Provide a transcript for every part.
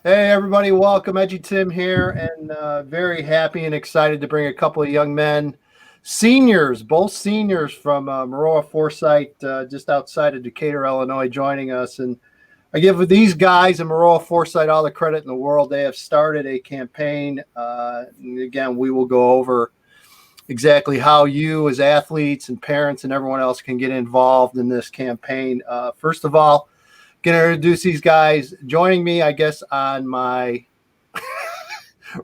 Hey, everybody, welcome. Edgy Tim here, and very happy and excited to bring a couple of young men, seniors, both seniors from Maroa Forsyth, just outside of Decatur, Illinois, joining us. And I give these guys and Maroa Forsyth all the credit in the world. They have started a campaign. And again, we will go over exactly how you as athletes and parents and everyone else can get involved in this campaign. First of all, going to introduce these guys. Joining me, I guess, on my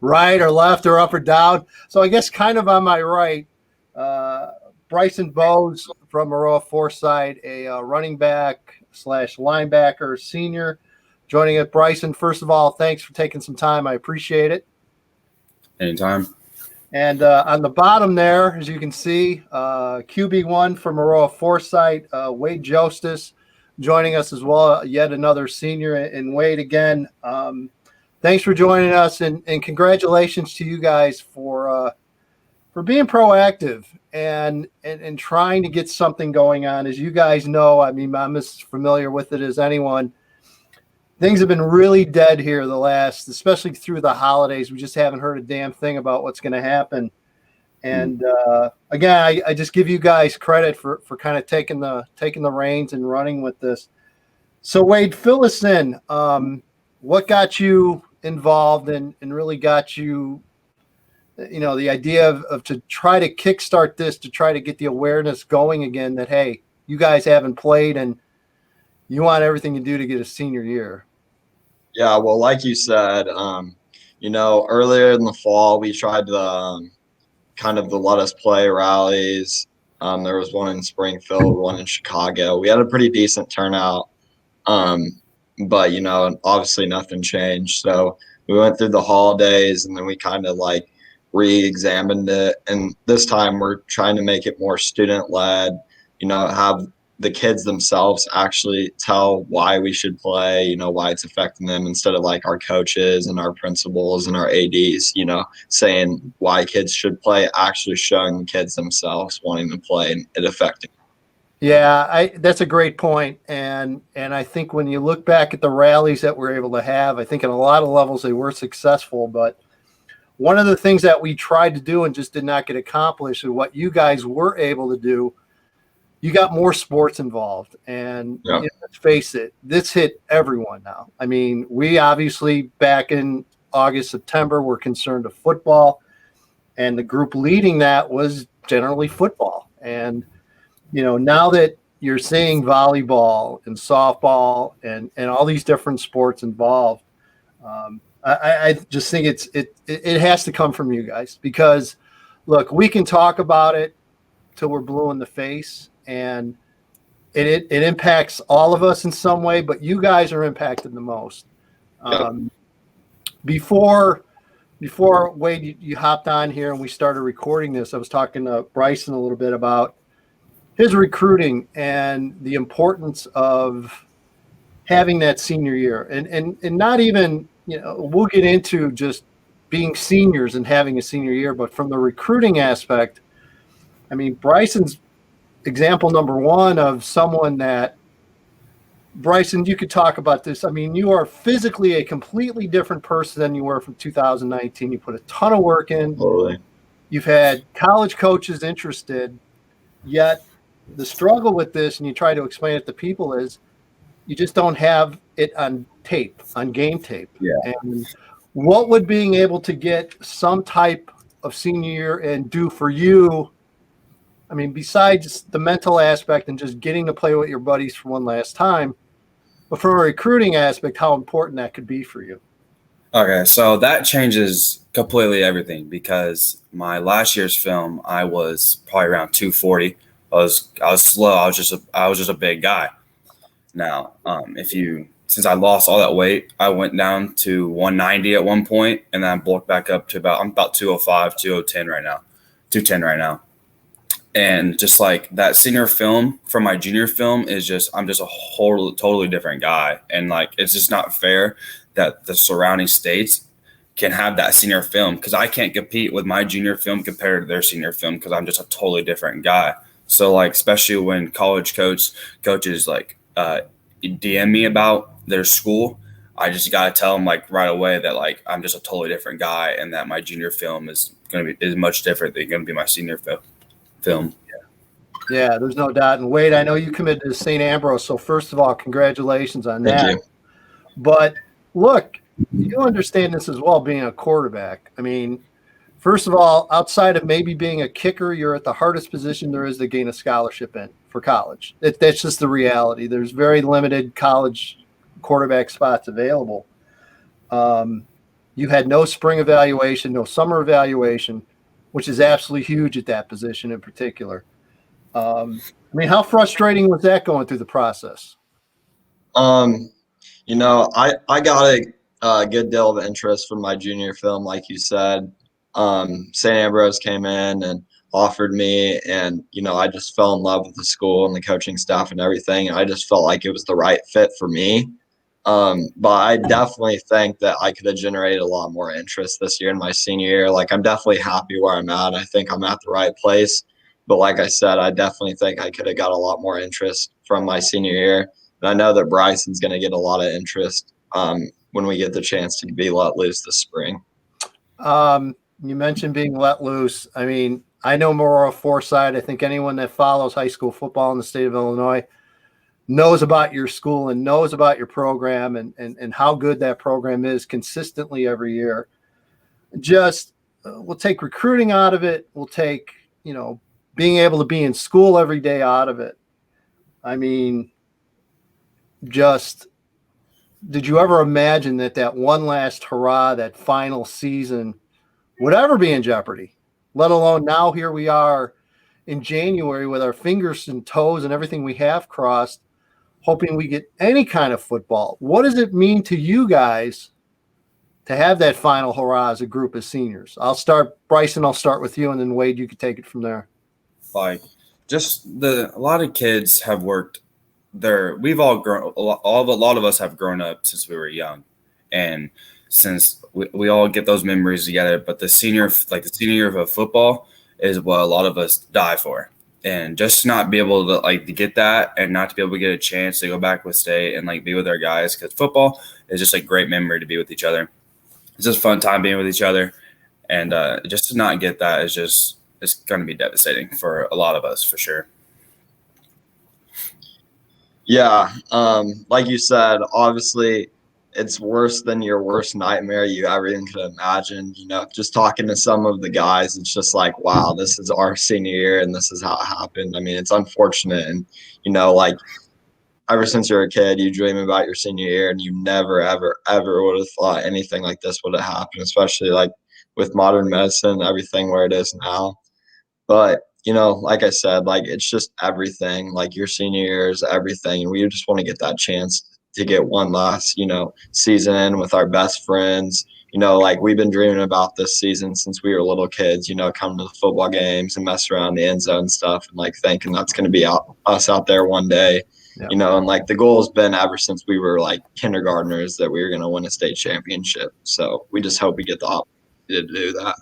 right or left or up or down. So I guess kind of on my right, Bryson Boes from Maroa Forsyth, a running back / linebacker senior. Joining us, Bryson. First of all, thanks for taking some time. I appreciate it. Anytime. And on the bottom there, as you can see, QB1 from Maroa Forsyth, Wade Jostes, joining us as well, yet another senior. And Wade, again, thanks for joining us, and congratulations to you guys for being proactive and trying to get something going on. As you guys know, I mean, I'm as familiar with it as anyone. Things have been really dead here the last, especially through the holidays. We just haven't heard a damn thing about what's going to happen. And again, I just give you guys credit for kind of taking the reins and running with this. So Wade, fill us in. What got you involved and really got you, the idea of to try to kickstart this, to try to get the awareness going again that, hey, you guys haven't played and you want everything to do to get a senior year. Yeah, well, like you said, earlier in the fall, we tried to kind of the Let Us Play rallies. There was one in Springfield, one in Chicago. We had a pretty decent turnout, but obviously nothing changed. So we went through the holidays, and then we kind of like re-examined it. And this time we're trying to make it more student-led. Have the kids themselves actually tell why we should play, why it's affecting them, instead of like our coaches and our principals and our ADs, saying why kids should play, actually showing the kids themselves wanting to play and it affecting. Yeah, that's a great point. And I think when you look back at the rallies that we're able to have, I think at a lot of levels they were successful. But one of the things that we tried to do and just did not get accomplished is what you guys were able to do. You got more sports involved, and let's face it, this hit everyone now. I mean, we obviously back in August, September, were concerned with football, and the group leading that was generally football. And, now that you're seeing volleyball and softball and all these different sports involved, I just think it has to come from you guys, because, look, we can talk about it till we're blue in the face, and it impacts all of us in some way, but you guys are impacted the most. Before Wade, you hopped on here and we started recording this, I was talking to Bryson a little bit about his recruiting and the importance of having that senior year, and not even, we'll get into just being seniors and having a senior year, but from the recruiting aspect, I mean, Bryson's example number one of someone that, Bryson, you could talk about this. I mean, you are physically a completely different person than you were from 2019. You put a ton of work in. Totally. You've had college coaches interested, yet the struggle with this, and you try to explain it to people, is you just don't have it on tape, on game tape. Yeah. And what would being able to get some type of senior year and do for you? I mean, besides the mental aspect and just getting to play with your buddies for one last time, but from a recruiting aspect, how important that could be for you. Okay, so that changes completely everything, because my last year's film, I was probably around 240. I was slow. I was just a big guy. Now, since I lost all that weight, I went down to 190 at one point, and then I bulked back up to about 205, 210 right now, 210 right now. And just like that senior film from my junior film I'm just a whole totally different guy. And like, it's just not fair that the surrounding states can have that senior film, because I can't compete with my junior film compared to their senior film, because I'm just a totally different guy. So like, especially when college coaches like DM me about their school, I just got to tell them like right away that like I'm just a totally different guy, and that my junior film is much different than going to be my senior film. Yeah, there's no doubt. And Wade, I know you committed to St. Ambrose, so first of all, congratulations on Thank that. you. But look, you understand this as well, being a quarterback. I mean, first of all, outside of maybe being a kicker, you're at the hardest position there is to gain a scholarship in for college. That's just the reality. There's very limited college quarterback spots available. You had no spring evaluation, no summer evaluation, which is absolutely huge at that position in particular. I mean, how frustrating was that going through the process? You know, I got a good deal of interest from my junior film, like you said. St. Ambrose came in and offered me, and you know, I just fell in love with the school and the coaching staff and everything. And I just felt like it was the right fit for me. But I definitely think that I could have generated a lot more interest this year in my senior year. Like, I'm definitely happy where I'm at. I think I'm at the right place. But like I said, I definitely think I could have got a lot more interest from my senior year. And I know that Bryson's going to get a lot of interest when we get the chance to be let loose this spring. You mentioned being let loose. I mean, I know Maroa Forsyth. I think anyone that follows high school football in the state of Illinois knows about your school and knows about your program and how good that program is consistently every year. Just we'll take recruiting out of it. We'll take, you know, being able to be in school every day out of it. I mean, just did you ever imagine that one last hurrah, that final season would ever be in jeopardy, let alone now here we are in January with our fingers and toes and everything we have crossed, hoping we get any kind of football. What does it mean to you guys to have that final hurrah as a group of seniors? Bryson, I'll start with you, and then Wade, you could take it from there. Like, just a lot of kids have worked there. We've all grown, a lot of us have grown up since we were young. And since we all get those memories together, but the senior year of football is what a lot of us die for. And just not be able to get that, and not to be able to get a chance to go back with state and be with our guys, because football is just a great memory to be with each other. It's just a fun time being with each other, and just to not get that it's going to be devastating for a lot of us for sure. Yeah, like you said, obviously it's worse than your worst nightmare you ever even could imagine. You know, just talking to some of the guys, it's just like, wow, this is our senior year and this is how it happened. I mean, it's unfortunate. And, you know, ever since you're a kid, you dream about your senior year, and you never, ever, ever would have thought anything like this would have happened, especially with modern medicine, everything where it is now. But, you know, like I said, it's just everything. Your senior year is everything. And we just want to get that chance to get one last, you know, season in with our best friends. You know, we've been dreaming about this season since we were little kids, you know, coming to the football games and mess around the end zone stuff, and thinking that's going to be us out there one day. Yeah. You know, and the goal has been ever since we were kindergartners that we were going to win a state championship. So we just hope we get the opportunity to do that.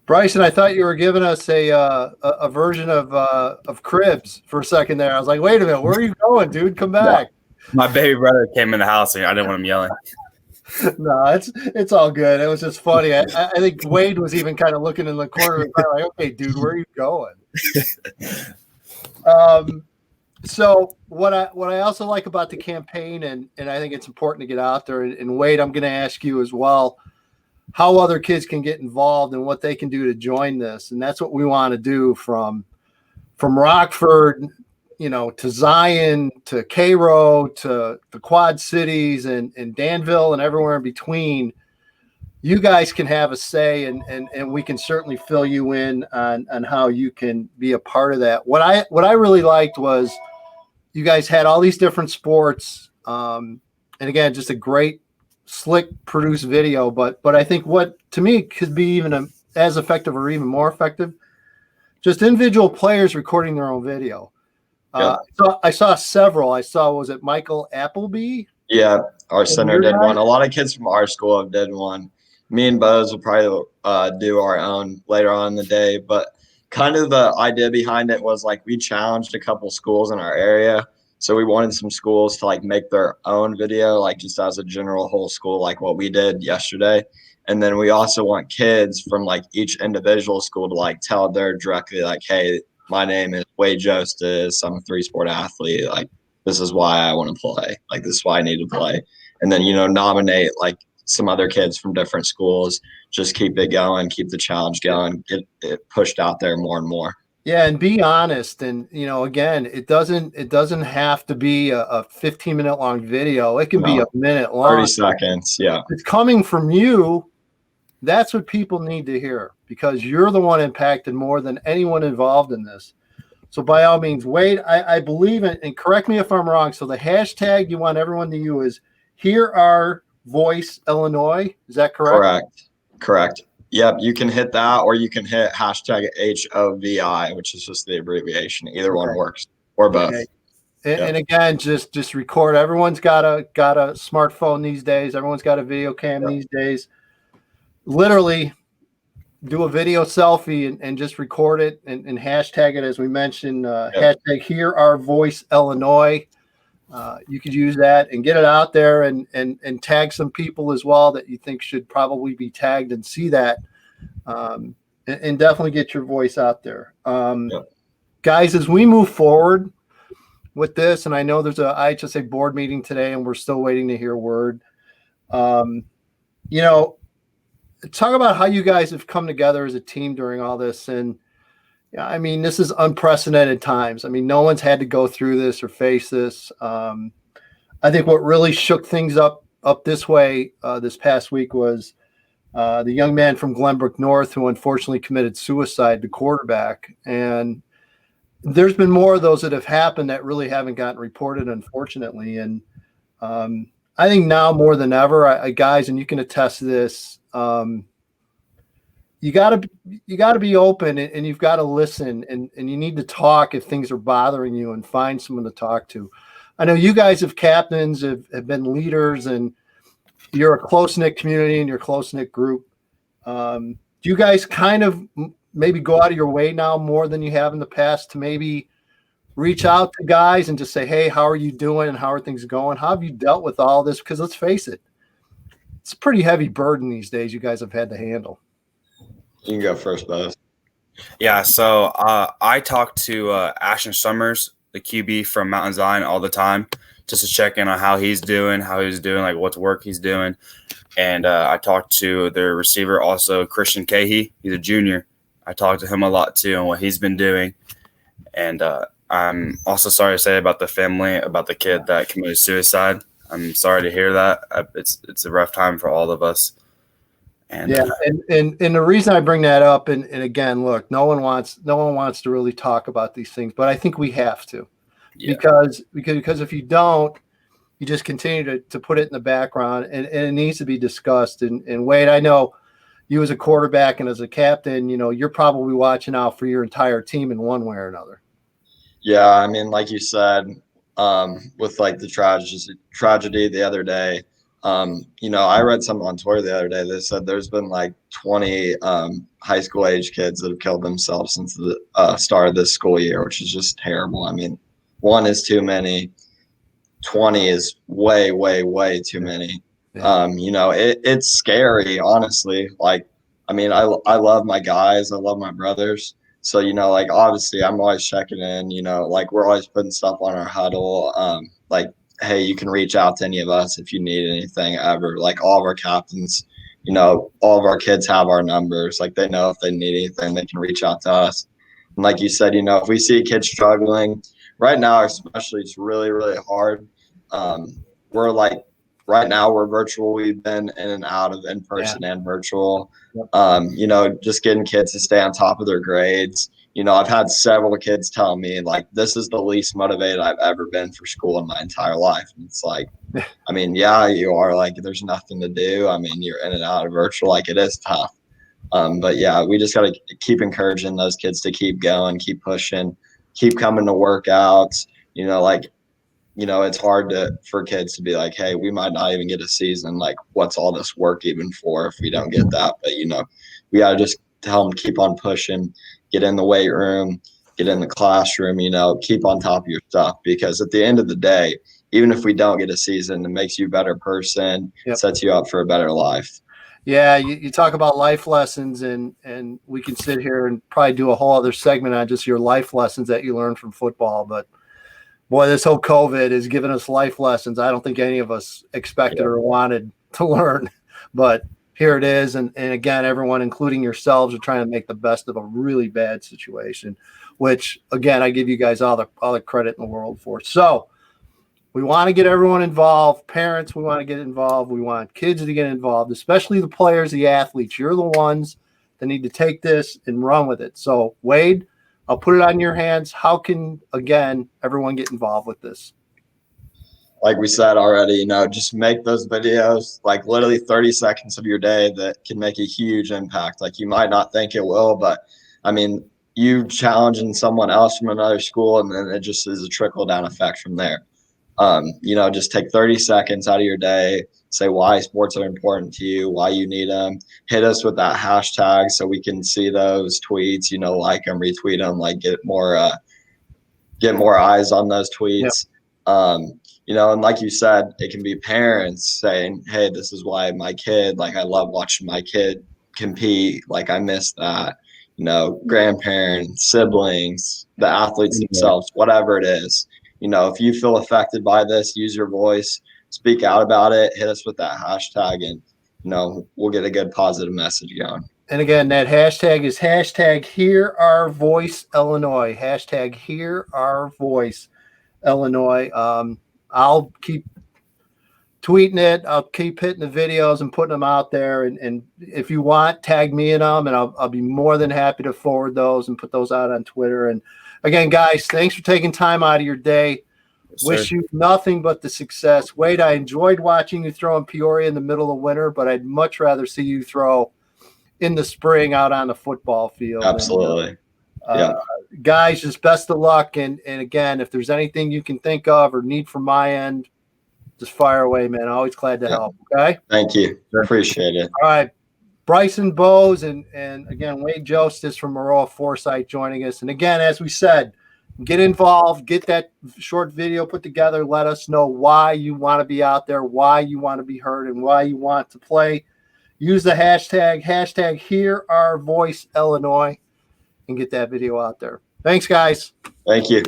Bryson, I thought you were giving us a version of Cribs for a second there. I was like, wait a minute, where are you going, dude? Come back. My baby brother came in the house and I didn't want him yelling. No, it's all good. It was just funny. I think Wade was even kind of looking in the corner and like, okay, dude, where are you going? So what I also like about the campaign, and I think it's important to get out there, and Wade, I'm going to ask you as well, how other kids can get involved and what they can do to join this. And that's what we want to do from Rockford, you know, to Zion, to Cairo, to the Quad Cities and Danville and everywhere in between. You guys can have a say, and we can certainly fill you in on how you can be a part of that. What I really liked was you guys had all these different sports. And again, just a great, slick produced video, but I think what to me could be even as effective or even more effective, just individual players recording their own video. Yeah. So I saw several. Was it Michael Appleby? Yeah, our center did one. A lot of kids from our school have did one. Me and Boes will probably do our own later on in the day, but kind of the idea behind it was we challenged a couple schools in our area. So we wanted some schools to like make their own video, like just as a general whole school, like what we did yesterday. And then we also want kids from like each individual school to like tell their directly like, hey, my name is Wade Jostes. I'm a 3-sport athlete. Like, this is why I want to play. Like, this is why I need to play. And then, nominate like some other kids from different schools. Just keep it going, keep the challenge going, get it pushed out there more and more. Yeah, and be honest. And again, it doesn't have to be a 15-minute long video. It can be a minute long. 30 seconds. Yeah. It's coming from you. That's what people need to hear, because you're the one impacted more than anyone involved in this. So by all means, Wade, I believe in, and correct me if I'm wrong. So the hashtag you want everyone to use is Here Our Voice Illinois. Is that correct? Correct. Yep. You can hit that, or you can hit hashtag HOVI, which is just the abbreviation. Either one works, or both. Okay. And again, just record. Everyone's got a smartphone these days. Everyone's got a video cam these days. Literally do a video selfie and just record it and hashtag it, as we mentioned, hashtag Hear Our Voice Illinois. You could use that and get it out there and tag some people as well that you think should probably be tagged and see that, and definitely get your voice out there. Guys, as we move forward with this, and I know there's a IHSA board meeting today and we're still waiting to hear word. Talk about how you guys have come together as a team during all this. And I mean, this is unprecedented times. I mean, no one's had to go through this or face this. I think what really shook things up this way this past week was the young man from Glenbrook North who unfortunately committed suicide, the quarterback. And there's been more of those that have happened that really haven't gotten reported, unfortunately. And I think now more than ever, guys, and you can attest to this, you gotta be open, and you've got to listen, and you need to talk if things are bothering you, and find someone to talk to. I know you guys have captains, have been leaders, and you're a close-knit community and you're a close-knit group. Do you guys kind of maybe go out of your way now more than you have in the past to maybe reach out to guys and just say, hey, how are you doing and how are things going? How have you dealt with all this? Because let's face it, it's a pretty heavy burden these days you guys have had to handle. You can go first, Boes. Yeah, so I talk to Ashton Summers, the QB from Mountain Zion, all the time, just to check in on how he's doing, like what work he's doing. And I talked to their receiver also, Christian Cahey. He's a junior. I talked to him a lot too and what he's been doing. And I'm also sorry to say about the family, about the kid that committed suicide. I'm sorry to hear that. It's a rough time for all of us. And and the reason I bring that up, and again, look, no one wants to really talk about these things, but I think we have to, because if you don't, you just continue to put it in the background, and it needs to be discussed. And Wade, I know you as a quarterback and as a captain, you're probably watching out for your entire team in one way or another. Yeah, I mean, like you said, with like the tragedy the other day, I read something on Twitter the other day that said there's been like 20 high school age kids that have killed themselves since the start of this school year, which is just terrible. I mean, one is too many. 20 is way, way, way too many. Yeah. It's scary, honestly. Like, I mean, I love my guys. I love my brothers. So, like, obviously I'm always checking in, like we're always putting stuff on our huddle. Like, hey, you can reach out to any of us if you need anything ever. Like all of our captains, all of our kids have our numbers. Like they know if they need anything, they can reach out to us. And like you said, if we see kids struggling right now, especially, it's really, really hard. We're like, right now we're virtual. We've been in and out of in-person and virtual. Yep. Just getting kids to stay on top of their grades. I've had several kids tell me, like, this is the least motivated I've ever been for school in my entire life. And it's like, I mean, yeah, you are. Like, there's nothing to do. I mean, you're in and out of virtual. Like, it is tough. But, yeah, we just got to keep encouraging those kids to keep going, keep pushing, keep coming to workouts. It's hard for kids to be like, hey, we might not even get a season. Like, what's all this work even for if we don't get that? But, we got to just tell them keep on pushing, get in the weight room, get in the classroom, keep on top of your stuff, because at the end of the day, even if we don't get a season, it makes you a better person, Yep. sets you up for a better life. Yeah, you talk about life lessons, and we can sit here and probably do a whole other segment on just your life lessons that you learned from football. But boy, this whole COVID has given us life lessons I don't think any of us expected or wanted to learn. But here it is. And again, everyone, including yourselves, are trying to make the best of a really bad situation, which, again, I give you guys all the credit in the world for. So we want to get everyone involved. Parents, we want to get involved. We want kids to get involved, especially the players, the athletes. You're the ones that need to take this and run with it. So, Wade, I'll put it on your hands. How can, again, everyone get involved with this? Like we said already, just make those videos, like literally 30 seconds of your day, that can make a huge impact. Like, you might not think it will, but I mean, you challenging someone else from another school, and then it just is a trickle down effect from there. Just take 30 seconds out of your day, say why sports are important to you, why you need them. Hit us with that hashtag so we can see those tweets, like them, retweet them, like get more eyes on those tweets. And like you said, it can be parents saying, hey, this is why my kid, like, I love watching my kid compete. Like, I miss that. Grandparents, siblings, the athletes themselves, whatever it is. If you feel affected by this, use your voice, speak out about it, hit us with that hashtag, and, we'll get a good positive message going. And again, that hashtag is hashtag Hear Our Voice Illinois. Hashtag Hear Our Voice Illinois. I'll keep tweeting it. I'll keep hitting the videos and putting them out there. And if you want, tag me in them, and I'll be more than happy to forward those and put those out on Twitter. And again, guys, thanks for taking time out of your day. Yes, Wish sir. you nothing but the success. Wade, I enjoyed watching you throw in Peoria in the middle of winter, but I'd much rather see you throw in the spring out on the football field. Absolutely. Guys, just best of luck. And again, if there's anything you can think of or need from my end, just fire away, man. Always glad to help. Okay. Thank you. Appreciate it. All right. Bryson, Boes, and again, Wade Jostes from Maroa Forsyth joining us. And again, as we said, get involved, get that short video put together. Let us know why you want to be out there, why you want to be heard, and why you want to play. Use the hashtag Hear Our Voice Illinois, and get that video out there. Thanks, guys. Thank you.